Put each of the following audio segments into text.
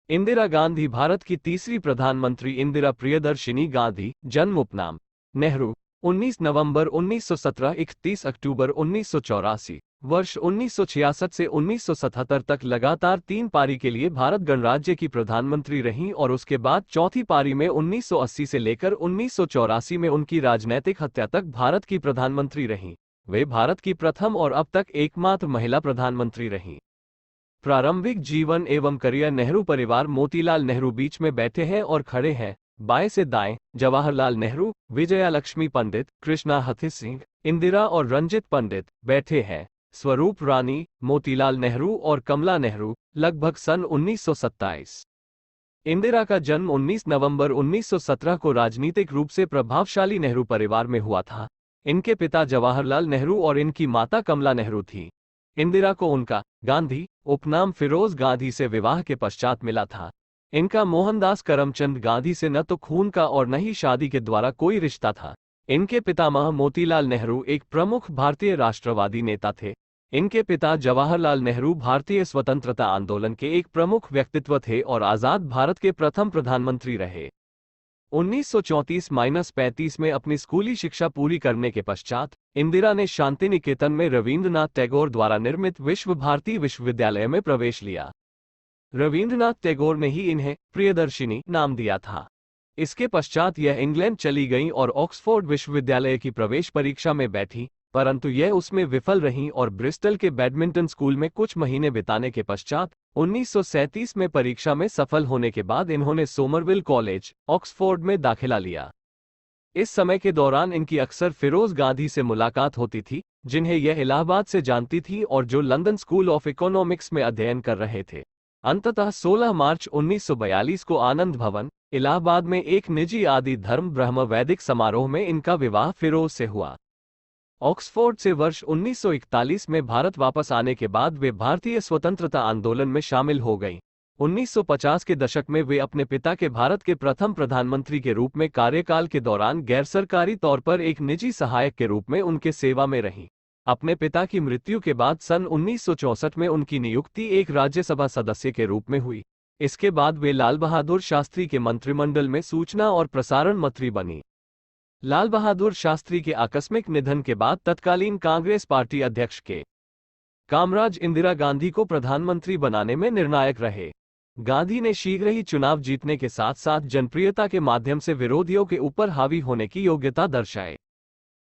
इंदिरा गांधी भारत की तीसरी प्रधानमंत्री इंदिरा प्रियदर्शिनी गांधी, जन्म उपनाम नेहरू, 19 नवंबर 1917 31 अक्टूबर 1984, वर्ष 1966 से 1977 तक लगातार 3 पारी के लिए भारत गणराज्य की प्रधानमंत्री रहीं और उसके बाद चौथी पारी में 1980 से लेकर 1984 में उनकी राजनैतिक हत्या तक भारत की प्रधानमंत्री रहीं। वे भारत की प्रथम और अब तक एकमात्र महिला प्रधानमंत्री रहीं। प्रारंभिक जीवन एवं करियर। नेहरू परिवार मोतीलाल नेहरू बीच में बैठे हैं और खड़े हैं, बाएं से दाएं जवाहरलाल नेहरू, विजया लक्ष्मी पंडित, कृष्णा हथी सिंह, इंदिरा और रंजित पंडित बैठे हैं। स्वरूप रानी, मोतीलाल नेहरू और कमला नेहरू, लगभग सन 1927। इंदिरा का जन्म 19 नवंबर 1917 को राजनीतिक रूप से प्रभावशाली नेहरू परिवार में हुआ था। इनके पिता जवाहरलाल नेहरू और इनकी माता कमला नेहरू थी। इंदिरा को उनका गांधी उपनाम फिरोज गांधी से विवाह के पश्चात मिला था। इनका मोहनदास करमचंद गांधी से न तो खून का और न ही शादी के द्वारा कोई रिश्ता था। इनके पितामह मोतीलाल नेहरू एक प्रमुख भारतीय राष्ट्रवादी नेता थे। इनके पिता जवाहरलाल नेहरू भारतीय स्वतंत्रता आंदोलन के एक प्रमुख व्यक्तित्व थे और आजाद भारत के प्रथम प्रधानमंत्री रहे। 1934-35 में अपनी स्कूली शिक्षा पूरी करने के पश्चात इंदिरा ने शांति निकेतन में रवींद्रनाथ टैगोर द्वारा निर्मित विश्व भारती विश्वविद्यालय में प्रवेश लिया। रवींद्रनाथ टैगोर ने ही इन्हें प्रियदर्शिनी नाम दिया था। इसके पश्चात यह इंग्लैंड चली गईं और ऑक्सफोर्ड विश्वविद्यालय की प्रवेश परीक्षा में बैठी, परंतु यह उसमें विफल रहीं और ब्रिस्टल के बैडमिंटन स्कूल में कुछ महीने बिताने के पश्चात 1937 में परीक्षा में सफल होने के बाद इन्होंने सोमरविल कॉलेज, ऑक्सफोर्ड में दाखिला लिया। इस समय के दौरान इनकी अक्सर फिरोज गांधी से मुलाकात होती थी, जिन्हें यह इलाहाबाद से जानती थी और जो लंदन स्कूल ऑफ इकोनॉमिक्स में अध्ययन कर रहे थे। अंततः 16 मार्च 1942 को आनंद भवन, इलाहाबाद में एक निजी आदि धर्म ब्रह्म वैदिक समारोह में इनका विवाह फिरोज से हुआ। ऑक्सफोर्ड से वर्ष 1941 में भारत वापस आने के बाद वे भारतीय स्वतंत्रता आंदोलन में शामिल हो गईं। 1950 के दशक में वे अपने पिता के भारत के प्रथम प्रधानमंत्री के रूप में कार्यकाल के दौरान गैरसरकारी तौर पर एक निजी सहायक के रूप में उनके सेवा में रहीं। अपने पिता की मृत्यु के बाद सन 1964 में उनकी नियुक्ति एक राज्यसभा सदस्य के रूप में हुई। इसके बाद वे लाल बहादुर शास्त्री के मंत्रिमंडल में सूचना और प्रसारण मंत्री बनी। लाल बहादुर शास्त्री के आकस्मिक निधन के बाद तत्कालीन कांग्रेस पार्टी अध्यक्ष के कामराज इंदिरा गांधी को प्रधानमंत्री बनाने में निर्णायक रहे। गांधी ने शीघ्र ही चुनाव जीतने के साथ साथ जनप्रियता के माध्यम से विरोधियों के ऊपर हावी होने की योग्यता दर्शाए।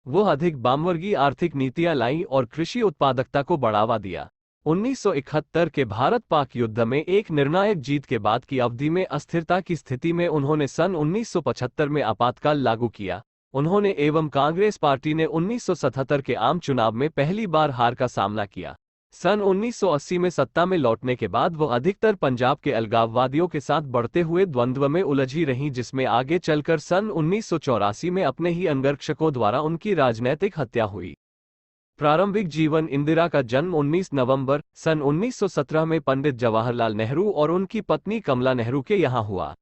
वो अधिक वामवर्गीय आर्थिक नीतियां लाई और कृषि उत्पादकता को बढ़ावा दिया। 1971 के भारत पाक युद्ध में एक निर्णायक जीत के बाद की अवधि में अस्थिरता की स्थिति में उन्होंने सन 1975 में आपातकाल लागू किया। उन्होंने एवं कांग्रेस पार्टी ने 1977 के आम चुनाव में पहली बार हार का सामना किया। सन 1980 में सत्ता में लौटने के बाद वो अधिकतर पंजाब के अलगाववादियों के साथ बढ़ते हुए द्वंद्व में उलझी रहीं, जिसमें आगे चलकर सन 1984 में अपने ही अंगरक्षकों द्वारा उनकी राजनैतिक हत्या हुई। प्रारंभिक जीवन। इंदिरा का जन्म 19 नवंबर सन 1917 में पंडित जवाहरलाल नेहरू और उनकी पत्नी कमला नेहरू के यहाँ हुआ।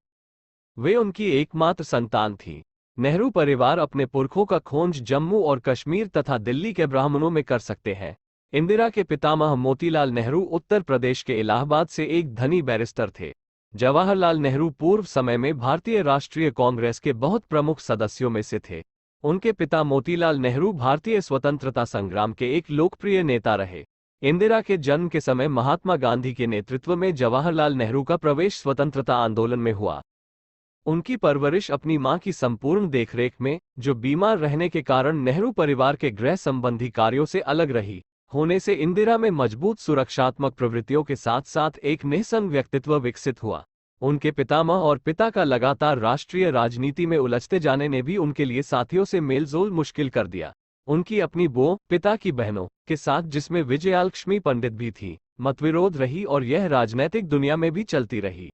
वे उनकी एकमात्र संतान थी। नेहरू परिवार अपने पुरखों का खोज जम्मू और कश्मीर तथा दिल्ली के ब्राह्मणों में कर सकते हैं। इंदिरा के पितामह मोतीलाल नेहरू उत्तर प्रदेश के इलाहाबाद से एक धनी बैरिस्टर थे। जवाहरलाल नेहरू पूर्व समय में भारतीय राष्ट्रीय कांग्रेस के बहुत प्रमुख सदस्यों में से थे। उनके पिता मोतीलाल नेहरू भारतीय स्वतंत्रता संग्राम के एक लोकप्रिय नेता रहे। इंदिरा के जन्म के समय महात्मा गांधी के नेतृत्व में जवाहरलाल नेहरू का प्रवेश स्वतंत्रता आंदोलन में हुआ। उनकी परवरिश अपनी मां की संपूर्ण देखरेख में, जो बीमार रहने के कारण नेहरू परिवार के गृह संबंधी कार्यों से अलग रही, होने से इंदिरा में मजबूत सुरक्षात्मक प्रवृत्तियों के साथ साथ एक निःसंग व्यक्तित्व विकसित हुआ। उनके पितामह और पिता का लगातार राष्ट्रीय राजनीति में उलझते जाने ने भी उनके लिए साथियों से मेलजोल मुश्किल कर दिया। उनकी अपनी बो पिता की बहनों के साथ, जिसमें विजयालक्ष्मी पंडित भी थी, मतविरोध रही और यह राजनैतिक दुनिया में भी चलती रही।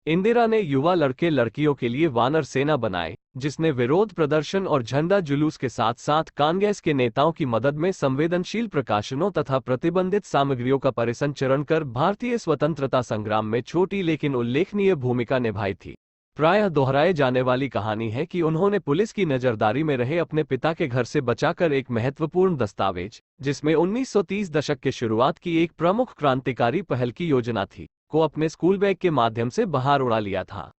इंदिरा ने युवा लड़के लड़कियों के लिए वानर सेना बनाए, जिसने विरोध प्रदर्शन और झंडा जुलूस के साथ साथ कांग्रेस के नेताओं की मदद में संवेदनशील प्रकाशनों तथा प्रतिबंधित सामग्रियों का परिसंचरण कर भारतीय स्वतंत्रता संग्राम में छोटी लेकिन उल्लेखनीय भूमिका निभाई थी। प्रायः दोहराए जाने वाली कहानी है कि उन्होंने पुलिस की नजरदारी में रहे अपने पिता के घर से बचाकर एक महत्वपूर्ण दस्तावेज, जिसमें 1930 दशक के शुरुआत की एक प्रमुख क्रांतिकारी पहल की योजना थी, को अपने स्कूल बैग के माध्यम से बाहर उड़ा लिया था।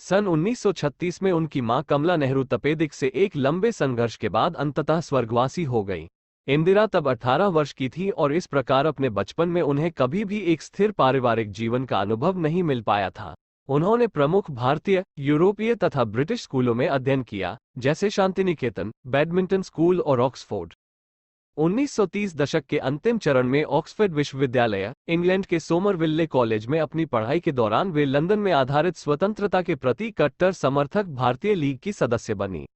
सन 1936 में उनकी मां कमला नेहरू तपेदिक से एक लंबे संघर्ष के बाद अंततः स्वर्गवासी हो गई। इंदिरा तब 18 वर्ष की थी और इस प्रकार अपने बचपन में उन्हें कभी भी एक स्थिर पारिवारिक जीवन का अनुभव नहीं मिल पाया था। उन्होंने प्रमुख भारतीय, यूरोपीय तथा ब्रिटिश स्कूलों में अध्ययन किया, जैसे शांतिनिकेतन, बैडमिंटन स्कूल और ऑक्सफोर्ड। 1930 दशक के अंतिम चरण में ऑक्सफोर्ड विश्वविद्यालय, इंग्लैंड के सोमरविल्ले कॉलेज में अपनी पढ़ाई के दौरान वे लंदन में आधारित स्वतंत्रता के प्रति कट्टर समर्थक भारतीय लीग की सदस्य बनी।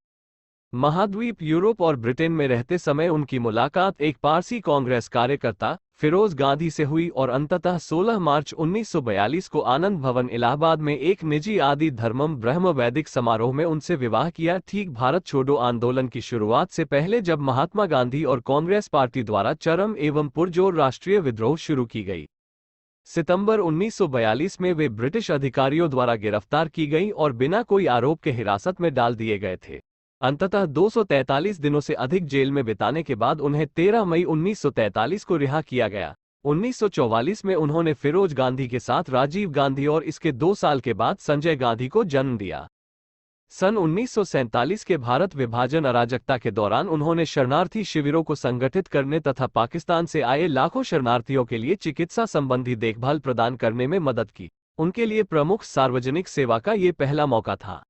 महाद्वीप, यूरोप और ब्रिटेन में रहते समय उनकी मुलाकात एक पारसी कांग्रेस कार्यकर्ता फिरोज गांधी से हुई और अंततः 16 मार्च 1942 को आनंद भवन इलाहाबाद में एक निजी आदि धर्मम ब्रह्म वैदिक समारोह में उनसे विवाह किया, ठीक भारत छोड़ो आंदोलन की शुरुआत से पहले, जब महात्मा गांधी और कांग्रेस पार्टी द्वारा चरम एवं पुरजोर राष्ट्रीय विद्रोह शुरू की गई। सितंबर 1942 में वे ब्रिटिश अधिकारियों द्वारा गिरफ्तार की गई और बिना कोई आरोप के हिरासत में डाल दिए गए थे। अंततः 243 दिनों से अधिक जेल में बिताने के बाद उन्हें 13 मई 1943 को रिहा किया गया। 1944 में उन्होंने फिरोज गांधी के साथ राजीव गांधी और इसके 2 साल के बाद संजय गांधी को जन्म दिया। सन 1947 के भारत विभाजन अराजकता के दौरान उन्होंने शरणार्थी शिविरों को संगठित करने तथा पाकिस्तान से आए लाखों शरणार्थियों के लिए चिकित्सा संबंधी देखभाल प्रदान करने में मदद की। उनके लिए प्रमुख सार्वजनिक सेवा का ये पहला मौका था।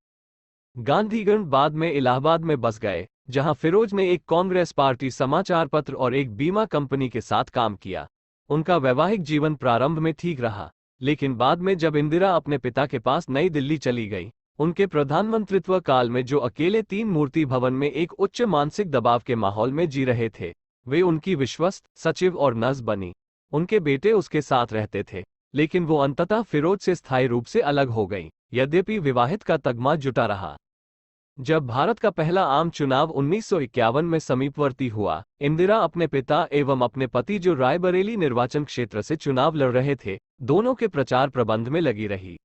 गांधीगण बाद में इलाहाबाद में बस गए, जहां फिरोज ने एक कांग्रेस पार्टी समाचार पत्र और एक बीमा कंपनी के साथ काम किया। उनका वैवाहिक जीवन प्रारंभ में ठीक रहा, लेकिन बाद में जब इंदिरा अपने पिता के पास नई दिल्ली चली गई, उनके प्रधानमंत्रित्व काल में जो अकेले 3 मूर्ति भवन में एक उच्च मानसिक दबाव के माहौल में जी रहे थे, वे उनकी विश्वस्त, सचिव और नर्स बनी। उनके बेटे उसके साथ रहते थे, लेकिन वो अंततः फिरोज से स्थायी रूप से अलग हो गई, यद्यपि विवाहित का तगमा जुटा रहा। जब भारत का पहला आम चुनाव 1951 में समीपवर्ती हुआ, इंदिरा अपने पिता एवं अपने पति जो रायबरेली निर्वाचन क्षेत्र से चुनाव लड़ रहे थे, दोनों के प्रचार प्रबंध में लगी रही।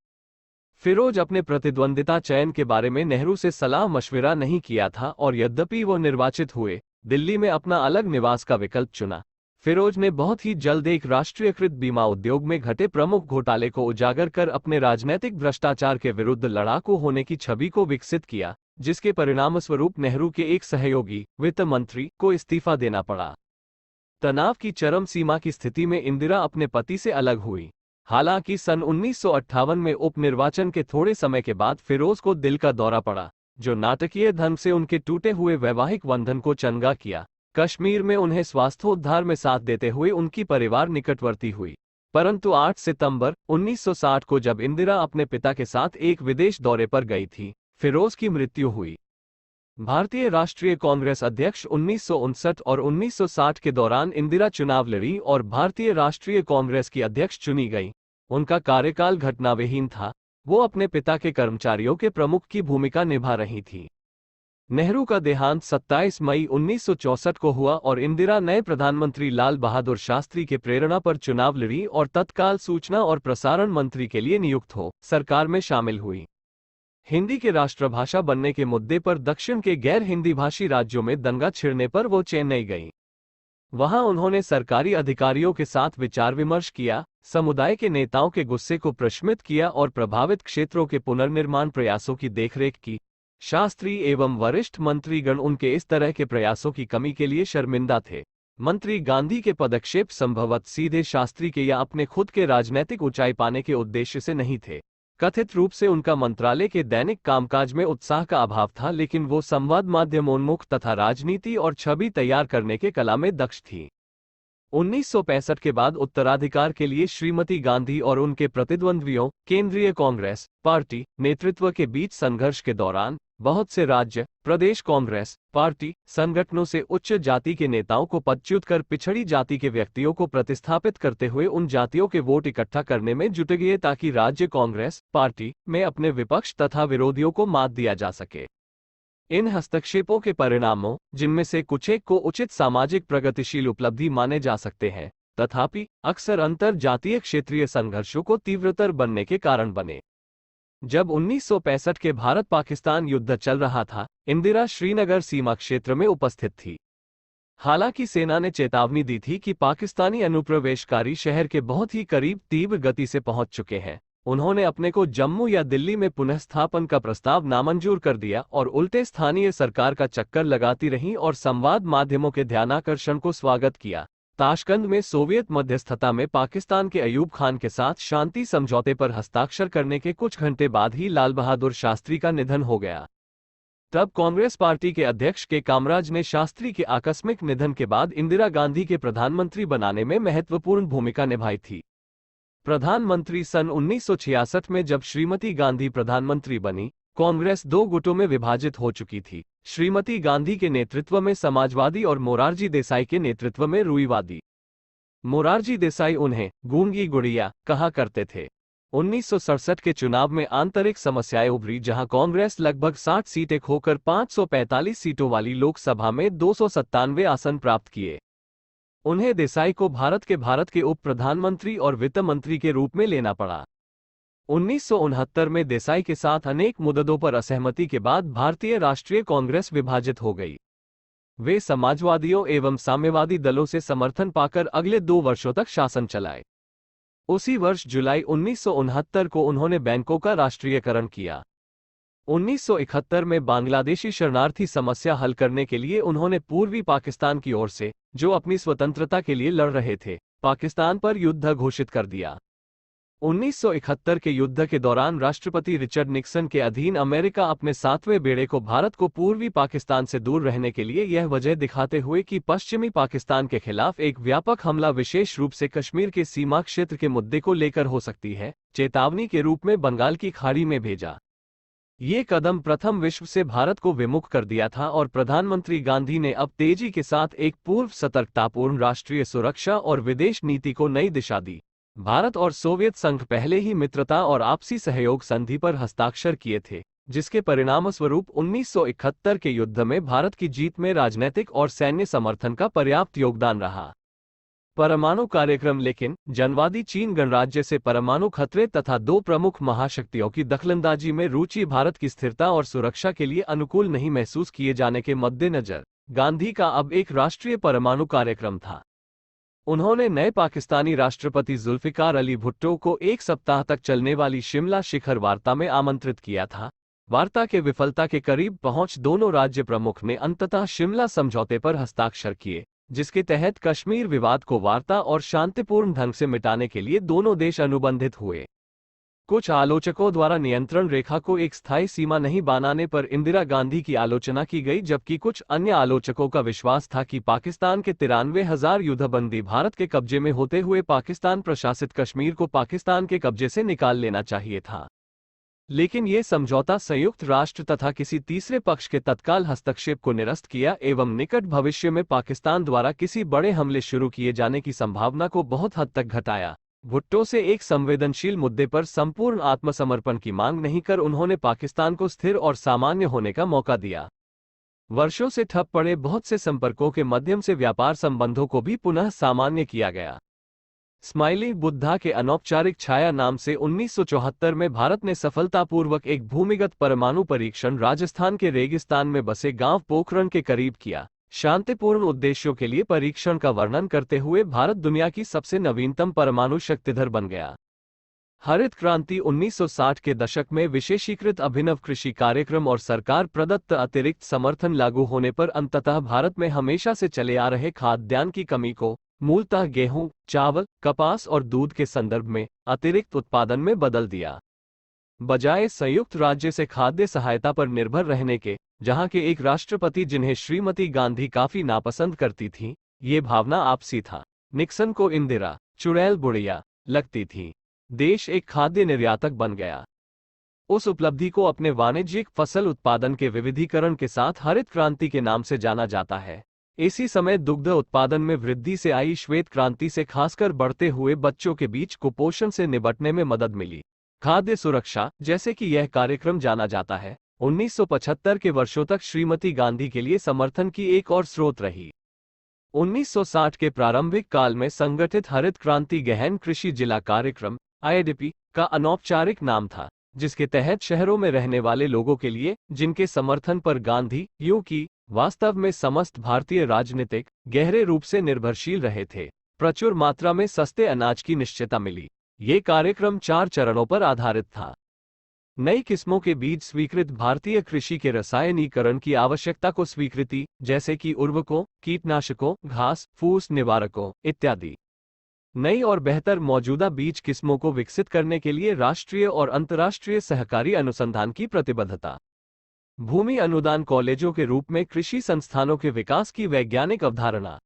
फिरोज अपने प्रतिद्वंदिता चयन के बारे में नेहरू से सलाह मशविरा नहीं किया था और यद्यपि वो निर्वाचित हुए, दिल्ली में अपना अलग निवास का विकल्प चुना। फिरोज ने बहुत ही जल्द एक राष्ट्रीयकृत बीमा उद्योग में घटे प्रमुख घोटाले को उजागर कर अपने राजनैतिक भ्रष्टाचार के विरुद्ध लड़ाकू होने की छवि को विकसित किया, जिसके परिणामस्वरूप नेहरू के एक सहयोगी, वित्त मंत्री, को इस्तीफा देना पड़ा। तनाव की चरम सीमा की स्थिति में इंदिरा अपने पति से अलग हुई। हालांकि सन 1958 में उपनिर्वाचन के थोड़े समय के बाद फिरोज को दिल का दौरा पड़ा, जो नाटकीय ढंग से उनके टूटे हुए वैवाहिक बंधन को चंगा किया। कश्मीर में उन्हें स्वास्थ्योद्धार में साथ देते हुए उनकी परिवार निकटवर्ती हुई। परंतु 8 सितंबर 1960 को जब इंदिरा अपने पिता के साथ एक विदेश दौरे पर गई थी, फिरोज की मृत्यु हुई। भारतीय राष्ट्रीय कांग्रेस अध्यक्ष 1959 और 1960 के दौरान इंदिरा चुनाव लड़ी और भारतीय राष्ट्रीय कांग्रेस की अध्यक्ष चुनी गई। उनका कार्यकाल घटनाविहीन था। वो अपने पिता के कर्मचारियों के प्रमुख की भूमिका निभा रही थी। नेहरू का देहांत 27 मई 1964 को हुआ और इंदिरा नए प्रधानमंत्री लाल बहादुर शास्त्री के प्रेरणा पर चुनाव लड़ी और तत्काल सूचना और प्रसारण मंत्री के लिए नियुक्त हो सरकार में शामिल हुई। हिंदी के राष्ट्रभाषा बनने के मुद्दे पर दक्षिण के गैर हिंदी भाषी राज्यों में दंगा छिड़ने पर वो चेन्नई गई। वहां उन्होंने सरकारी अधिकारियों के साथ विचार विमर्श किया, समुदाय के नेताओं के गुस्से को प्रशमित किया और प्रभावित क्षेत्रों के पुनर्निर्माण प्रयासों की देखरेख की। शास्त्री एवं वरिष्ठ मंत्रीगण उनके इस तरह के प्रयासों की कमी के लिए शर्मिंदा थे। मंत्री गांधी के पदक्षेप संभवतः सीधे शास्त्री के या अपने खुद के राजनीतिक ऊंचाई पाने के उद्देश्य से नहीं थे। कथित रूप से उनका मंत्रालय के दैनिक कामकाज में उत्साह का अभाव था, लेकिन वो संवाद माध्यमोन्मुख तथा राजनीति और छवि तैयार करने के कला में दक्ष थी। 1965 के बाद उत्तराधिकार के लिए श्रीमती गांधी और उनके प्रतिद्वंद्वियों, केंद्रीय कांग्रेस पार्टी नेतृत्व के बीच संघर्ष के दौरान बहुत से राज्य, प्रदेश कांग्रेस पार्टी संगठनों से उच्च जाति के नेताओं को पदच्युत कर पिछड़ी जाति के व्यक्तियों को प्रतिस्थापित करते हुए उन जातियों के वोट इकट्ठा करने में जुट गए ताकि राज्य कांग्रेस पार्टी में अपने विपक्ष तथा विरोधियों को मात दिया जा सके। इन हस्तक्षेपों के परिणामों, जिनमें से कुछ एक को उचित सामाजिक प्रगतिशील उपलब्धि माने जा सकते हैं, तथापि अक्सर अंतर जातीय क्षेत्रीय संघर्षों को तीव्रतर बनने के कारण बने। जब 1965 के भारत पाकिस्तान युद्ध चल रहा था, इंदिरा श्रीनगर सीमा क्षेत्र में उपस्थित थी। हालांकि सेना ने चेतावनी दी थी कि पाकिस्तानी अनुप्रवेशकारी शहर के बहुत ही करीब तीव्र गति से पहुंच चुके हैं। उन्होंने अपने को जम्मू या दिल्ली में पुनःस्थापन का प्रस्ताव नामंजूर कर दिया और उल्टे स्थानीय सरकार का चक्कर लगाती रहीं और संवाद माध्यमों के ध्यानाकर्षण को स्वागत किया। ताशकंद में सोवियत मध्यस्थता में पाकिस्तान के अयूब खान के साथ शांति समझौते पर हस्ताक्षर करने के कुछ घंटे बाद ही लाल बहादुर शास्त्री का निधन हो गया। तब कांग्रेस पार्टी के अध्यक्ष के कामराज ने शास्त्री के आकस्मिक निधन के बाद इंदिरा गांधी के प्रधानमंत्री बनाने में महत्वपूर्ण भूमिका निभाई थी। प्रधानमंत्री सन 1966 में जब श्रीमती गांधी प्रधानमंत्री बनी, कांग्रेस दो गुटों में विभाजित हो चुकी थी। श्रीमती गांधी के नेतृत्व में समाजवादी और मोरारजी देसाई के नेतृत्व में रूईवादी। मोरारजी देसाई उन्हें गूंगी गुड़िया कहा करते थे। 1967 के चुनाव में आंतरिक समस्याएं उभरी, जहां कांग्रेस लगभग 60 सीटें खोकर 545 सीटों वाली लोकसभा में 297 आसन प्राप्त किए। उन्हें देसाई को भारत के उप प्रधानमंत्री और वित्त मंत्री के रूप में लेना पड़ा। 1969 में देसाई के साथ अनेक मुद्दों पर असहमति के बाद भारतीय राष्ट्रीय कांग्रेस विभाजित हो गई। वे समाजवादियों एवं साम्यवादी दलों से समर्थन पाकर अगले 2 वर्षों तक शासन चलाए। उसी वर्ष जुलाई 1969 को उन्होंने बैंकों का राष्ट्रीयकरण किया। 1971 में बांग्लादेशी शरणार्थी समस्या हल करने के लिए उन्होंने पूर्वी पाकिस्तान की ओर से, जो अपनी स्वतंत्रता के लिए लड़ रहे थे, पाकिस्तान पर युद्ध घोषित कर दिया। 1971 के युद्ध के दौरान राष्ट्रपति रिचर्ड निक्सन के अधीन अमेरिका अपने 7वें बेड़े को भारत को पूर्वी पाकिस्तान से दूर रहने के लिए यह वजह दिखाते हुए कि पश्चिमी पाकिस्तान के खिलाफ एक व्यापक हमला विशेष रूप से कश्मीर के सीमा क्षेत्र के मुद्दे को लेकर हो सकती है, चेतावनी के रूप में बंगाल की खाड़ी में भेजा। ये कदम प्रथम विश्व से भारत को विमुख कर दिया था और प्रधानमंत्री गांधी ने अब तेजी के साथ एक पूर्व सतर्कतापूर्ण राष्ट्रीय सुरक्षा और विदेश नीति को नई दिशा दी। भारत और सोवियत संघ पहले ही मित्रता और आपसी सहयोग संधि पर हस्ताक्षर किए थे, जिसके परिणामस्वरूप 1971 के युद्ध में भारत की जीत में राजनैतिक और सैन्य समर्थन का पर्याप्त योगदान रहा। परमाणु कार्यक्रम लेकिन जनवादी चीन गणराज्य से परमाणु खतरे तथा 2 प्रमुख महाशक्तियों की दखलंदाजी में रुचि भारत की स्थिरता और सुरक्षा के लिए अनुकूल नहीं महसूस किए जाने के मद्देनजर गांधी का अब एक राष्ट्रीय परमाणु कार्यक्रम था। उन्होंने नए पाकिस्तानी राष्ट्रपति जुल्फिकार अली भुट्टो को 1 सप्ताह तक चलने वाली शिमला शिखर वार्ता में आमंत्रित किया था। वार्ता के विफलता के करीब पहुंच दोनों राज्य प्रमुख ने अंततः शिमला समझौते पर हस्ताक्षर किए, जिसके तहत कश्मीर विवाद को वार्ता और शांतिपूर्ण ढंग से मिटाने के लिए दोनों देश अनुबंधित हुए। कुछ आलोचकों द्वारा नियंत्रण रेखा को एक स्थायी सीमा नहीं बनाने पर इंदिरा गांधी की आलोचना की गई, जबकि कुछ अन्य आलोचकों का विश्वास था कि पाकिस्तान के 93,000 युद्धबंदी भारत के कब्जे में होते हुए पाकिस्तान प्रशासित कश्मीर को पाकिस्तान के कब्जे से निकाल लेना चाहिए था। लेकिन ये समझौता संयुक्त राष्ट्र तथा किसी तीसरे पक्ष के तत्काल हस्तक्षेप को निरस्त किया एवं निकट भविष्य में पाकिस्तान द्वारा किसी बड़े हमले शुरू किए जाने की संभावना को बहुत हद तक घटाया। भुट्टो से एक संवेदनशील मुद्दे पर संपूर्ण आत्मसमर्पण की मांग नहीं कर उन्होंने पाकिस्तान को स्थिर और सामान्य होने का मौका दिया। वर्षों से ठप पड़े बहुत से संपर्कों के माध्यम से व्यापार संबंधों को भी पुनः सामान्य किया गया। स्माइली बुद्धा के अनौपचारिक छाया नाम से 1974 में भारत ने सफलतापूर्वक एक भूमिगत परमाणु परीक्षण राजस्थान के रेगिस्तान में बसे गांव पोखरण के करीब किया। शांतिपूर्ण उद्देश्यों के लिए परीक्षण का वर्णन करते हुए भारत दुनिया की सबसे नवीनतम परमाणु शक्तिधर बन गया। हरित क्रांति 1960 के दशक में विशेषीकृत अभिनव कृषि कार्यक्रम और सरकार प्रदत्त अतिरिक्त समर्थन लागू होने पर अंततः भारत में हमेशा से चले आ रहे खाद्यान्न की कमी को मूलतः गेहूं, चावल, कपास और दूध के संदर्भ में अतिरिक्त उत्पादन में बदल दिया। बजाय संयुक्त राज्य से खाद्य सहायता पर निर्भर रहने के, जहां के एक राष्ट्रपति जिन्हें श्रीमती गांधी काफी नापसंद करती थीं, ये भावना आपसी था। निक्सन को इंदिरा चुड़ैल बुढ़िया लगती थी। देश एक खाद्य निर्यातक बन गया। उस उपलब्धि को अपने वाणिज्यिक फसल उत्पादन के विविधीकरण के साथ हरित क्रांति के नाम से जाना जाता है। इसी समय दुग्ध उत्पादन में वृद्धि से आई श्वेत क्रांति से खासकर बढ़ते हुए बच्चों के बीच कुपोषण से निपटने में मदद मिली। खाद्य सुरक्षा, जैसे कि यह कार्यक्रम जाना जाता है, 1975 के वर्षों तक श्रीमती गांधी के लिए समर्थन की एक और स्रोत रही। 1960 के प्रारंभिक काल में संगठित हरित क्रांति गहन कृषि जिला कार्यक्रम (IDP) का अनौपचारिक नाम था, जिसके तहत शहरों में रहने वाले लोगों के लिए, जिनके समर्थन पर गांधी, यूं की वास्तव में समस्त भारतीय राजनीतिक गहरे रूप से निर्भरशील रहे थे। प्रचुर मात्रा में सस्ते अनाज की निश्चितता मिली। ये कार्यक्रम 4 चरणों पर आधारित था। नई किस्मों के बीज स्वीकृत, भारतीय कृषि के रसायनीकरण की आवश्यकता को स्वीकृति, जैसे कि उर्वरकों, कीटनाशकों, घास फूस निवारकों इत्यादि। नई और बेहतर मौजूदा बीज किस्मों को विकसित करने के लिए राष्ट्रीय और अंतर्राष्ट्रीय सहकारी अनुसंधान की प्रतिबद्धता। भूमि अनुदान कॉलेजों के रूप में कृषि संस्थानों के विकास की वैज्ञानिक अवधारणा।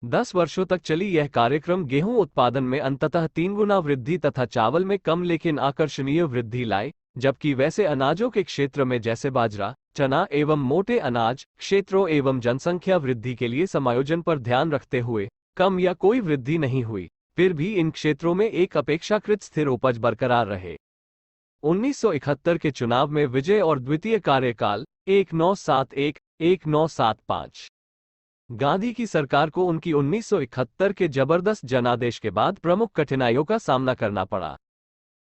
10 वर्षों तक चली यह कार्यक्रम गेहूं उत्पादन में अंततः 3 गुना वृद्धि तथा चावल में कम लेकिन आकर्षणीय वृद्धि लाए, जबकि वैसे अनाजों के क्षेत्र में जैसे बाजरा, चना एवं मोटे अनाज क्षेत्रों एवं जनसंख्या वृद्धि के लिए समायोजन पर ध्यान रखते हुए कम या कोई वृद्धि नहीं हुई। फिर भी इन क्षेत्रों में एक अपेक्षाकृत स्थिर उपज बरकरार रहे। 1971 के चुनाव में विजय और द्वितीय कार्यकाल 1971-1975 गांधी की सरकार को उनकी 1971 के जबरदस्त जनादेश के बाद प्रमुख कठिनाइयों का सामना करना पड़ा।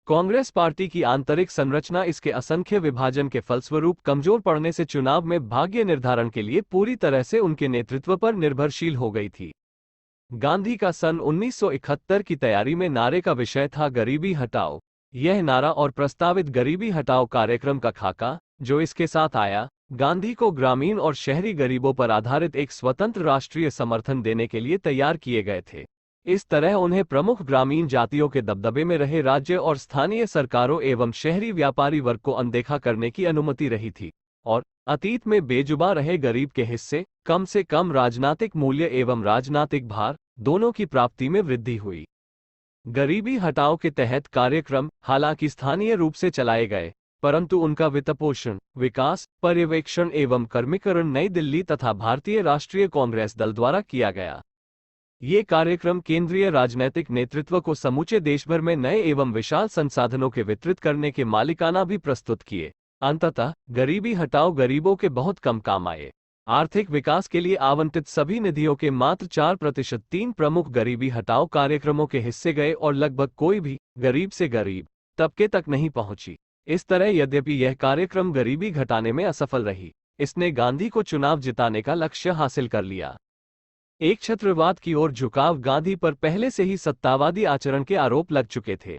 कांग्रेस पार्टी की आंतरिक संरचना इसके असंख्य विभाजन के फलस्वरूप कमजोर पड़ने से चुनाव में भाग्य निर्धारण के लिए पूरी तरह से उनके नेतृत्व पर निर्भरशील हो गई थी। गांधी का सन 1971 की तैयारी में नारे का विषय था गरीबी हटाओ। यह नारा और प्रस्तावित गरीबी हटाओ कार्यक्रम का खाका जो इसके साथ आया, गांधी को ग्रामीण और शहरी गरीबों पर आधारित एक स्वतंत्र राष्ट्रीय समर्थन देने के लिए तैयार किए गए थे। इस तरह उन्हें प्रमुख ग्रामीण जातियों के दबदबे में रहे राज्य और स्थानीय सरकारों एवं शहरी व्यापारी वर्ग को अनदेखा करने की अनुमति रही थी, और अतीत में बेजुबान रहे गरीब के हिस्से कम से कम राजनीतिक मूल्य एवं राजनीतिक भार दोनों की प्राप्ति में वृद्धि हुई। गरीबी हटाओ के तहत कार्यक्रम हालांकि स्थानीय रूप से चलाए गए, परंतु उनका वित्तपोषण, विकास, पर्यवेक्षण एवं कर्मीकरण नई दिल्ली तथा भारतीय राष्ट्रीय कांग्रेस दल द्वारा किया गया। ये कार्यक्रम केंद्रीय राजनैतिक नेतृत्व को समूचे देशभर में नए एवं विशाल संसाधनों के वितरित करने के मालिकाना भी प्रस्तुत किए। अंततः गरीबी हटाओ गरीबों के बहुत कम काम आए। आर्थिक विकास के लिए आवंटित सभी निधियों के मात्र 4% 3 प्रमुख गरीबी हटाओ कार्यक्रमों के हिस्से गए और लगभग कोई भी गरीब से गरीब तबके तक नहीं पहुंची। इस तरह यद्यपि यह कार्यक्रम गरीबी घटाने में असफल रही, इसने गांधी को चुनाव जिताने का लक्ष्य हासिल कर लिया। एक छत्रवाद की ओर झुकाव, गांधी पर पहले से ही सत्तावादी आचरण के आरोप लग चुके थे।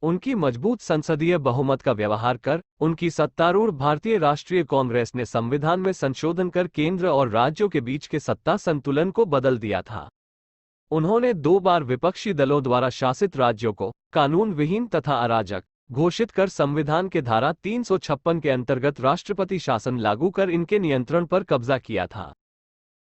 उनकी मजबूत संसदीय बहुमत का व्यवहार कर उनकी सत्तारूढ़ भारतीय राष्ट्रीय कांग्रेस ने संविधान में संशोधन कर केंद्र और राज्यों के बीच के सत्ता संतुलन को बदल दिया था। उन्होंने 2 बार विपक्षी दलों द्वारा शासित राज्यों को कानून विहीन तथा अराजक घोषित कर संविधान के धारा 356 के अंतर्गत राष्ट्रपति शासन लागू कर इनके नियंत्रण पर कब्जा किया था।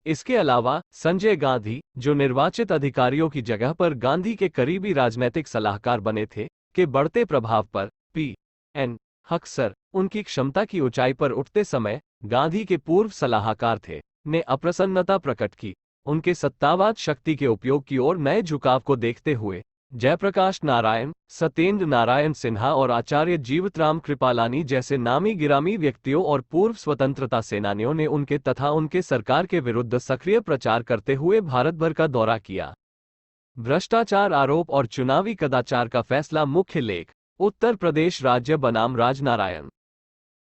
इसके अलावा संजय गांधी, जो निर्वाचित अधिकारियों की जगह पर गांधी के करीबी राजनीतिक सलाहकार बने थे, के बढ़ते प्रभाव पर पी.एन. हक्सर, उनकी क्षमता की ऊंचाई पर उठते समय गांधी के पूर्व सलाहकार थे, ने अप्रसन्नता प्रकट की। उनके सत्तावाद शक्ति के उपयोग की ओर नए झुकाव को देखते हुए जयप्रकाश नारायण, सत्येंद्र नारायण सिन्हा और आचार्य जीवितराम कृपालानी जैसे नामी गिरामी व्यक्तियों और पूर्व स्वतंत्रता सेनानियों ने उनके तथा उनके सरकार के विरुद्ध सक्रिय प्रचार करते हुए भारत भर का दौरा किया। भ्रष्टाचार आरोप और चुनावी कदाचार का फैसला। मुख्य लेख। उत्तर प्रदेश राज्य बनाम राजनारायण।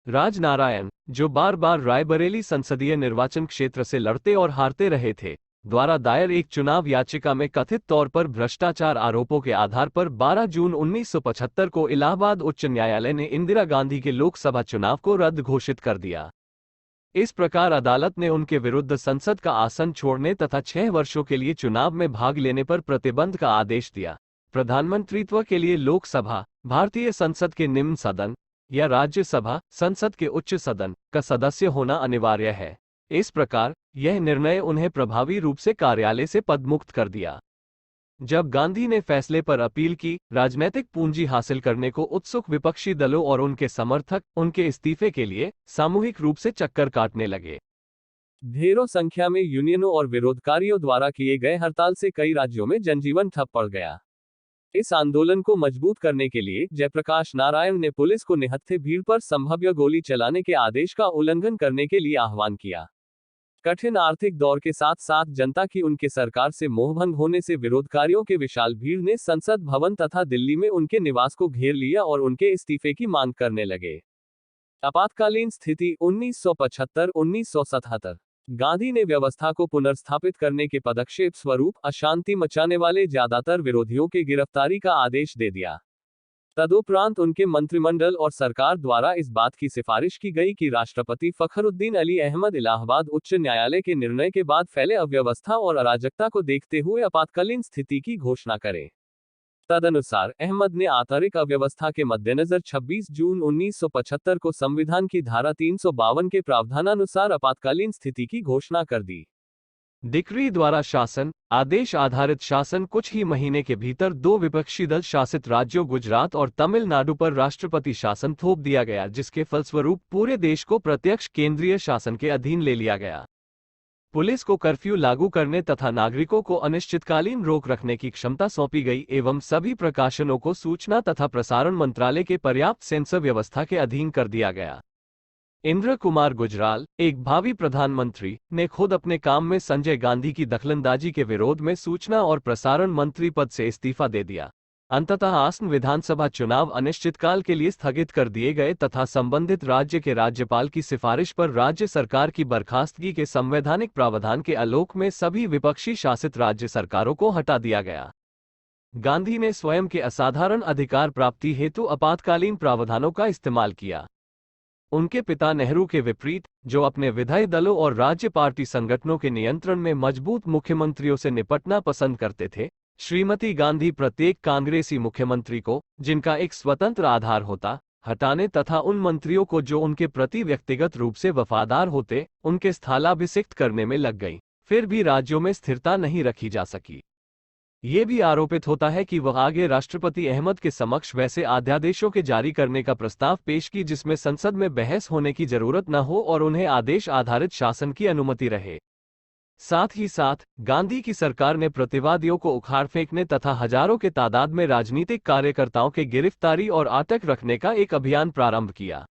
राजनारायण, जो बार बार रायबरेली संसदीय निर्वाचन क्षेत्र से लड़ते और हारते रहे थे, द्वारा दायर एक चुनाव याचिका में कथित तौर पर भ्रष्टाचार आरोपों के आधार पर 12 जून 1975 को इलाहाबाद उच्च न्यायालय ने इंदिरा गांधी के लोकसभा चुनाव को रद्द घोषित कर दिया। इस प्रकार अदालत ने उनके विरुद्ध संसद का आसन छोड़ने तथा 6 वर्षों के लिए चुनाव में भाग लेने पर प्रतिबंध का आदेश दिया। प्रधानमंत्रीत्व के लिए लोकसभा, भारतीय संसद के निम्न सदन या राज्यसभा, संसद के उच्च सदन का सदस्य होना अनिवार्य है। इस प्रकार यह निर्णय उन्हें प्रभावी रूप से कार्यालय से पदमुक्त कर दिया। जब गांधी ने फैसले पर अपील की, राजनीतिक पूंजी हासिल करने को उत्सुक विपक्षी दलों और उनके समर्थक उनके इस्तीफे के लिए सामूहिक रूप से चक्कर काटने लगे। ढेरों संख्या में यूनियनों और विरोधकारियों द्वारा किए गए हड़ताल से कई राज्यों में जनजीवन ठप पड़ गया। इस आंदोलन को मजबूत करने के लिए जयप्रकाश नारायण ने पुलिस को निहत्थे भीड़ पर संभाव्य गोली चलाने के आदेश का उल्लंघन करने के लिए आह्वान किया। कठिन आर्थिक दौर के साथ साथ जनता की उनके सरकार से मोहभंग होने से विरोधकारियों के विशाल भीड़ ने संसद भवन तथा दिल्ली में उनके निवास को घेर लिया और उनके इस्तीफे की मांग करने लगे। आपातकालीन स्थिति 1975-1977। गांधी ने व्यवस्था को पुनर्स्थापित करने के पदक्षेप स्वरूप अशांति मचाने वाले ज्यादातर विरोधियों के गिरफ्तारी का आदेश दे दिया। तदुपरांत उनके मंत्रिमंडल और सरकार द्वारा इस बात की सिफारिश की गई कि राष्ट्रपति फखरुद्दीन अली अहमद इलाहाबाद उच्च न्यायालय के निर्णय के बाद फैले अव्यवस्था और अराजकता को देखते हुए आपातकालीन स्थिति की घोषणा करें। तदनुसार अहमद ने आंतरिक अव्यवस्था के मद्देनजर 26 जून 1975 को संविधान की धारा 352 के प्रावधानानुसार आपातकालीन स्थिति की घोषणा कर दी। डिक्री द्वारा शासन आदेश आधारित शासन कुछ ही महीने के भीतर दो विपक्षी दल शासित राज्यों गुजरात और तमिलनाडु पर राष्ट्रपति शासन थोप दिया गया, जिसके फलस्वरूप पूरे देश को प्रत्यक्ष केंद्रीय शासन के अधीन ले लिया गया। पुलिस को कर्फ्यू लागू करने तथा नागरिकों को अनिश्चितकालीन रोक रखने की क्षमता सौंपी गई एवं सभी प्रकाशनों को सूचना तथा प्रसारण मंत्रालय के पर्याप्त सेंसर व्यवस्था के अधीन कर दिया गया। इंद्र कुमार गुजराल, एक भावी प्रधानमंत्री, ने खुद अपने काम में संजय गांधी की दखलंदाजी के विरोध में सूचना और प्रसारण मंत्री पद से इस्तीफा दे दिया। अंततः आसन विधानसभा चुनाव अनिश्चितकाल के लिए स्थगित कर दिए गए तथा संबंधित राज्य के राज्यपाल की सिफारिश पर राज्य सरकार की बर्खास्तगी के संवैधानिक प्रावधान के आलोक में सभी विपक्षी शासित राज्य सरकारों को हटा दिया गया। गांधी ने स्वयं के असाधारण अधिकार प्राप्ति हेतु आपातकालीन प्रावधानों का इस्तेमाल किया। उनके पिता नेहरू के विपरीत, जो अपने विधायी दलों और राज्य पार्टी संगठनों के नियंत्रण में मजबूत मुख्यमंत्रियों से निपटना पसंद करते थे, श्रीमती गांधी प्रत्येक कांग्रेसी मुख्यमंत्री को, जिनका एक स्वतंत्र आधार होता, हटाने तथा उन मंत्रियों को जो उनके प्रति व्यक्तिगत रूप से वफादार होते, उनके स्थालाभिषिक्त करने में लग गई। फिर भी राज्यों में स्थिरता नहीं रखी जा सकी। ये भी आरोपित होता है कि वह आगे राष्ट्रपति अहमद के समक्ष वैसे अध्यादेशों के जारी करने का प्रस्ताव पेश की जिसमें संसद में बहस होने की जरूरत न हो और उन्हें आदेश आधारित शासन की अनुमति रहे। साथ ही साथ गांधी की सरकार ने प्रतिवादियों को उखाड़ फेंकने तथा हजारों के तादाद में राजनीतिक कार्यकर्ताओं के गिरफ्तारी और अटक रखने का एक अभियान प्रारंभ किया।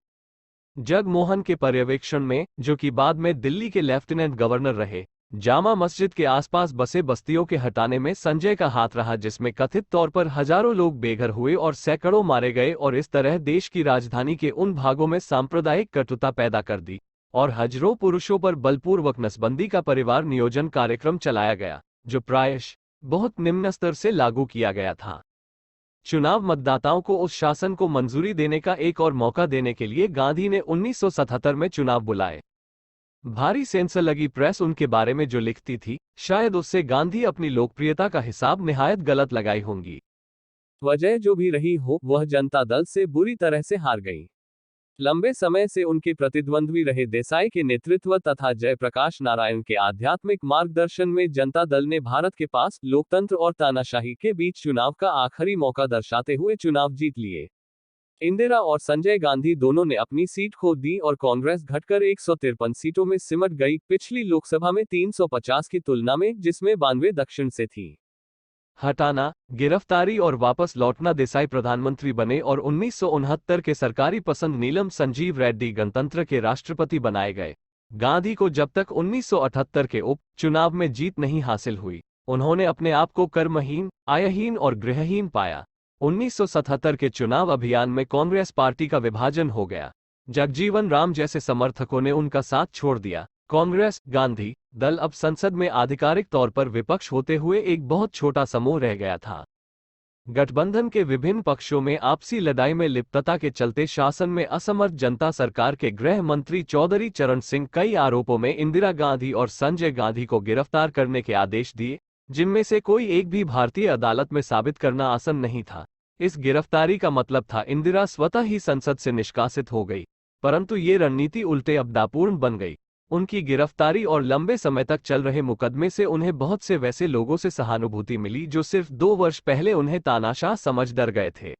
जगमोहन के पर्यवेक्षण में, जो कि बाद में दिल्ली के लेफ्टिनेंट गवर्नर रहे, जामा मस्जिद के आसपास बसे बस्तियों के हटाने में संजय का हाथ रहा, जिसमें कथित तौर पर हजारों लोग बेघर हुए और सैकड़ों मारे गए और इस तरह देश की राजधानी के उन भागों में सांप्रदायिक कटुता पैदा कर दी और हजारों पुरुषों पर बलपूर्वक नसबंदी का परिवार नियोजन कार्यक्रम चलाया गया, जो प्रायश बहुत निम्न स्तर से लागू किया गया था। चुनाव मतदाताओं को उस शासन को मंजूरी देने का एक और मौका देने के लिए गांधी ने 1977 में चुनाव बुलाए। भारी सेंसर लगी प्रेस उनके बारे में जो लिखती थी, शायद उससे गांधी अपनी लोकप्रियता का हिसाब निहायत गलत लगाई होंगी। वजह जो भी रही हो, वह जनता दल से बुरी तरह से हार गई। लंबे समय से उनके प्रतिद्वंद्वी रहे देसाई के नेतृत्व तथा जयप्रकाश नारायण के आध्यात्मिक मार्गदर्शन में जनता दल ने भारत के पास लोकतंत्र और तानाशाही के बीच चुनाव का आखिरी मौका दर्शाते हुए चुनाव जीत लिए। इंदिरा और संजय गांधी दोनों ने अपनी सीट खो दी और कांग्रेस घटकर 153 सीटों में सिमट गई, पिछली लोकसभा में 350 की तुलना में, जिसमें 92 दक्षिण से थी। हटाना, गिरफ्तारी और वापस लौटना। देसाई प्रधानमंत्री बने और 1969 के सरकारी पसंद नीलम संजीव रेड्डी गणतंत्र के राष्ट्रपति बनाए गए। गांधी को जब तक 1978 के उप चुनाव में जीत नहीं हासिल हुई, उन्होंने अपने आप को कर्महीन, आयहीन और गृहहीन पाया। 1977 के चुनाव अभियान में कांग्रेस पार्टी का विभाजन हो गया। जगजीवन राम जैसे समर्थकों ने उनका साथ छोड़ दिया। कांग्रेस गांधी दल अब संसद में आधिकारिक तौर पर विपक्ष होते हुए एक बहुत छोटा समूह रह गया था। गठबंधन के विभिन्न पक्षों में आपसी लड़ाई में लिप्तता के चलते शासन में असमर्थ जनता सरकार के गृह मंत्री चौधरी चरण सिंह कई आरोपों में इंदिरा गांधी और संजय गांधी को गिरफ्तार करने के आदेश दिए, जिनमें से कोई एक भी भारतीय अदालत में साबित करना आसान नहीं था। इस गिरफ्तारी का मतलब था इंदिरा स्वतः ही संसद से निष्कासित हो गई, परंतु ये रणनीति उल्टे अपदापूर्ण बन गई। उनकी गिरफ्तारी और लंबे समय तक चल रहे मुकदमे से उन्हें बहुत से वैसे लोगों से सहानुभूति मिली जो सिर्फ 2 वर्ष पहले उन्हें तानाशाह समझ डर गए थे।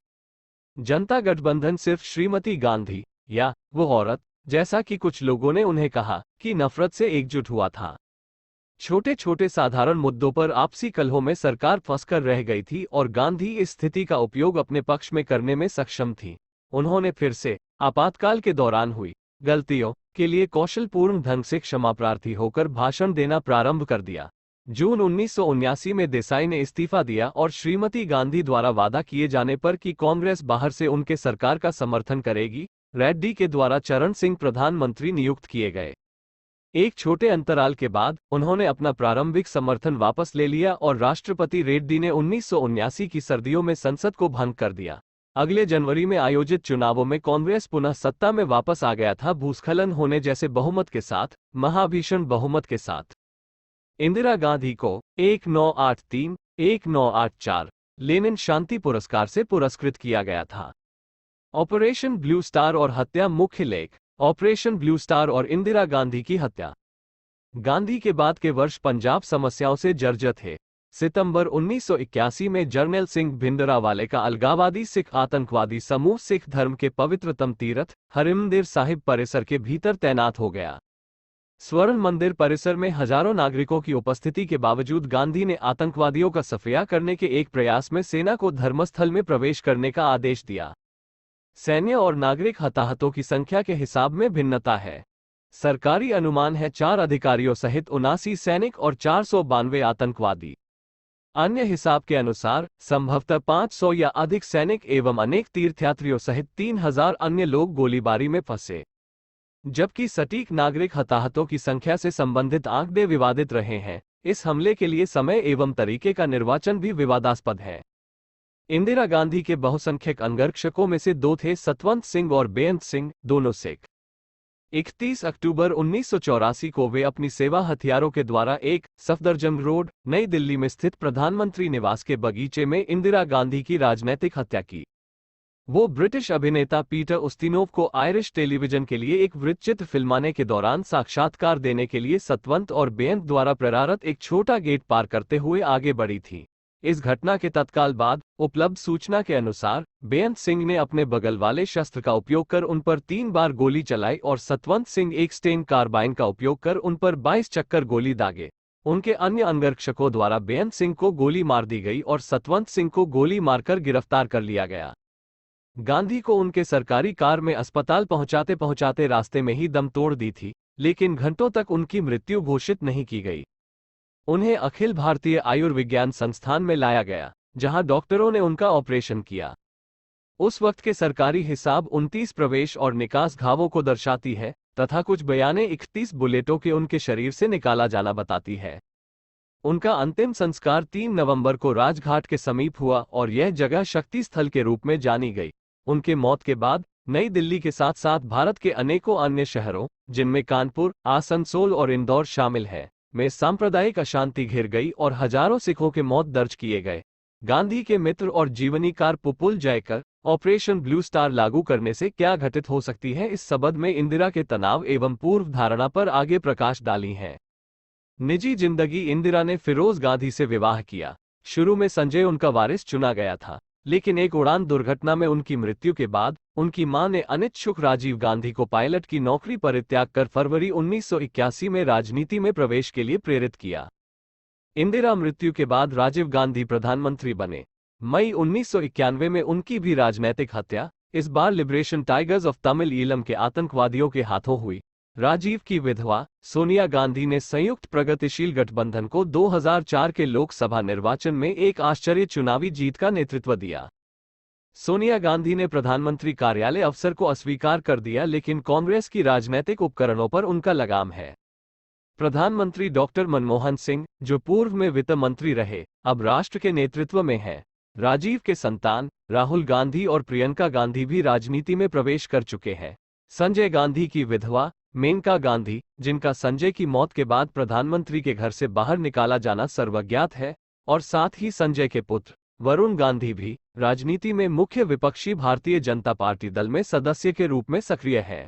जनता गठबंधन सिर्फ श्रीमती गांधी या वो औरत, जैसा कि कुछ लोगों ने उन्हें कहा, कि नफरत से एकजुट हुआ था। छोटे छोटे साधारण मुद्दों पर आपसी कलहों में सरकार फंसकर रह गई थी और गांधी इस स्थिति का उपयोग अपने पक्ष में करने में सक्षम थी। उन्होंने फिर से आपातकाल के दौरान हुई गलतियों के लिए कौशलपूर्ण ढंग से क्षमा प्रार्थी होकर भाषण देना प्रारंभ कर दिया। जून 1979 में देसाई ने इस्तीफा दिया और श्रीमती गांधी द्वारा वादा किए जाने पर कि कांग्रेस बाहर से उनके सरकार का समर्थन करेगी, रेड्डी के द्वारा चरण सिंह प्रधानमंत्री नियुक्त किए गए। एक छोटे अंतराल के बाद उन्होंने अपना प्रारंभिक समर्थन वापस ले लिया और राष्ट्रपति रेड्डी ने 1979 की सर्दियों में संसद को भंग कर दिया। अगले जनवरी में आयोजित चुनावों में कांग्रेस पुनः सत्ता में वापस आ गया था, भूस्खलन होने जैसे बहुमत के साथ, महाभीषण बहुमत के साथ। इंदिरा गांधी को 1983-1984 लेनिन शांति पुरस्कार से पुरस्कृत किया गया था। ऑपरेशन ब्लू स्टार और हत्या। मुख्य लेख: ऑपरेशन ब्लू स्टार और इंदिरा गांधी की हत्या। गांधी के बाद के वर्ष पंजाब समस्याओं से जर्जर थे। सितंबर 1981 में जर्नैल सिंह भिंडरावाले का अलगाववादी सिख आतंकवादी समूह सिख धर्म के पवित्रतम तीर्थ हरिमंदिर साहिब परिसर के भीतर तैनात हो गया। स्वर्ण मंदिर परिसर में हजारों नागरिकों की उपस्थिति के बावजूद गांधी ने आतंकवादियों का सफाया करने के एक प्रयास में सेना को धर्मस्थल में प्रवेश करने का आदेश दिया। सैन्य और नागरिक हताहतों की संख्या के हिसाब में भिन्नता है। सरकारी अनुमान है 4 अधिकारियों सहित 79 सैनिक और 492 आतंकवादी। अन्य हिसाब के अनुसार संभवतः 500 या अधिक सैनिक एवं अनेक तीर्थयात्रियों सहित 3000 अन्य लोग गोलीबारी में फंसे। जबकि सटीक नागरिक हताहतों की संख्या से संबंधित आंकड़े विवादित रहे हैं। इस हमले के लिए समय एवं तरीके का निर्वाचन भी विवादास्पद है। इंदिरा गांधी के बहुसंख्यक अंगरक्षकों में से 2 थे सतवंत सिंह और बेअंत सिंह, दोनों सिख। 31 अक्टूबर 1984 को वे अपनी सेवा हथियारों के द्वारा एक सफदरजंग रोड, नई दिल्ली में स्थित प्रधानमंत्री निवास के बगीचे में इंदिरा गांधी की राजनैतिक हत्या की। वो ब्रिटिश अभिनेता पीटर उस्तिनोव को आयरिश टेलीविजन के लिए एक वृत्तचित्र फिल्माने के दौरान साक्षात्कार देने के लिए सतवंत और बेअंत द्वारा प्रेरित एक छोटा गेट पार करते हुए आगे बढ़ी थी। इस घटना के तत्काल बाद उपलब्ध सूचना के अनुसार बेअंत सिंह ने अपने बगल वाले शस्त्र का उपयोग कर उन पर 3 बार गोली चलाई और सतवंत सिंह एक स्टेन कार्बाइन का उपयोग कर उन पर 22 चक्कर गोली दागे। उनके अन्य अंगरक्षकों द्वारा बेअंत सिंह को गोली मार दी गई और सतवंत सिंह को गोली मारकर गिरफ्तार कर लिया गया। गांधी को उनके सरकारी कार में अस्पताल पहुंचाते पहुंचाते रास्ते में ही दम तोड़ दी थी, लेकिन घंटों तक उनकी मृत्यु घोषित नहीं की गई। उन्हें अखिल भारतीय आयुर्विज्ञान संस्थान में लाया गया, जहां डॉक्टरों ने उनका ऑपरेशन किया। उस वक्त के सरकारी हिसाब 29 प्रवेश और निकास घावों को दर्शाती है तथा कुछ बयानें 31 बुलेटों के उनके शरीर से निकाला जाना बताती है। उनका अंतिम संस्कार 3 नवंबर को राजघाट के समीप हुआ और यह जगह शक्ति स्थल के रूप में जानी गई। उनके मौत के बाद नई दिल्ली के साथ साथ भारत के अनेकों अन्य शहरों, जिनमें कानपुर, आसनसोल और इंदौर शामिल है, में सांप्रदायिक अशांति घिर गई और हजारों सिखों के मौत दर्ज किए गए। गांधी के मित्र और जीवनीकार Pupul Jayakar Operation Blue Star लागू करने से क्या घटित हो सकती है, इस सबद में इंदिरा के तनाव एवं पूर्व धारणा पर आगे प्रकाश डाली है। निजी जिंदगी। इंदिरा ने फिरोज गांधी से विवाह किया। शुरू में संजय उनका वारिस चुना गया था, लेकिन एक उड़ान दुर्घटना में उनकी मृत्यु के बाद उनकी मां ने अनिच्छुक राजीव गांधी को पायलट की नौकरी परित्याग कर फरवरी 1981 में राजनीति में प्रवेश के लिए प्रेरित किया। इंदिरा मृत्यु के बाद राजीव गांधी प्रधानमंत्री बने। मई 1991 में उनकी भी राजनैतिक हत्या, इस बार Liberation Tigers of Tamil Eelam के आतंकवादियों के हाथों हुई। राजीव की विधवा सोनिया गांधी ने संयुक्त प्रगतिशील गठबंधन को 2004 के लोकसभा निर्वाचन में एक आश्चर्य चुनावी जीत का नेतृत्व दिया। सोनिया गांधी ने प्रधानमंत्री कार्यालय अफसर को अस्वीकार कर दिया, लेकिन कांग्रेस की राजनैतिक उपकरणों पर उनका लगाम है। प्रधानमंत्री डॉक्टर मनमोहन सिंह, जो पूर्व में वित्त मंत्री रहे, अब राष्ट्र के नेतृत्व में हैं। राजीव के संतान राहुल गांधी और प्रियंका गांधी भी राजनीति में प्रवेश कर चुके हैं। संजय गांधी की विधवा मेनका गांधी, जिनका संजय की मौत के बाद प्रधानमंत्री के घर से बाहर निकाला जाना सर्वज्ञात है, और साथ ही संजय के पुत्र वरुण गांधी भी राजनीति में मुख्य विपक्षी भारतीय जनता पार्टी दल में सदस्य के रूप में सक्रिय है।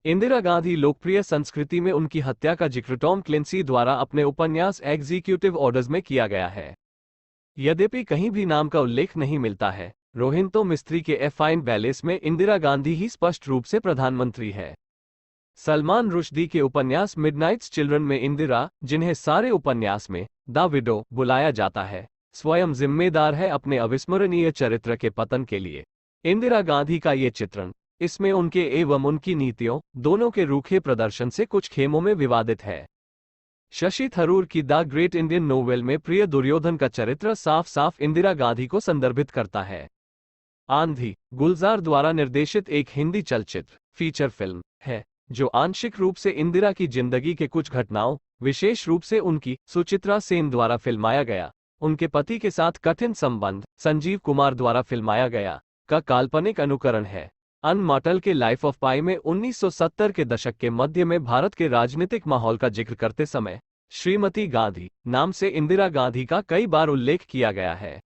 इंदिरा गांधी लोकप्रिय संस्कृति में उनकी हत्या का जिक्र टॉम क्लिंसी द्वारा अपने उपन्यास एग्जीक्यूटिव ऑर्डर्स में किया गया है। यद्यपि कहीं भी नाम का उल्लेख नहीं मिलता है, रोहिंतो मिस्त्री के ए फाइन बैलेस में इंदिरा गांधी ही स्पष्ट रूप से प्रधानमंत्री है। सलमान रुश्दी के उपन्यास मिडनाइट्स चिल्ड्रन में इंदिरा, जिन्हें सारे उपन्यास में द विडो बुलाया जाता है, स्वयं जिम्मेदार है अपने अविस्मरणीय चरित्र के पतन के लिए। इंदिरा गांधी का ये चित्रण इसमें उनके एवं उनकी नीतियों दोनों के रूखे प्रदर्शन से कुछ खेमों में विवादित है। शशि थरूर की द ग्रेट इंडियन नोवेल में प्रिय दुर्योधन का चरित्र साफ साफ इंदिरा गांधी को संदर्भित करता है। आंधी गुलजार द्वारा निर्देशित एक हिंदी चलचित्र फीचर फिल्म है जो आंशिक रूप से इंदिरा की जिंदगी के कुछ घटनाओं, विशेष रूप से उनकी सुचित्रा सेन द्वारा फिल्माया गया, उनके पति के साथ कठिन संबंध संजीव कुमार द्वारा फिल्माया गया, का काल्पनिक अनुकरण है। अनमाटल के लाइफ ऑफ पाई में 1970 के दशक के मध्य में भारत के राजनीतिक माहौल का जिक्र करते समय श्रीमती गांधी नाम से इंदिरा गांधी का कई बार उल्लेख किया गया है।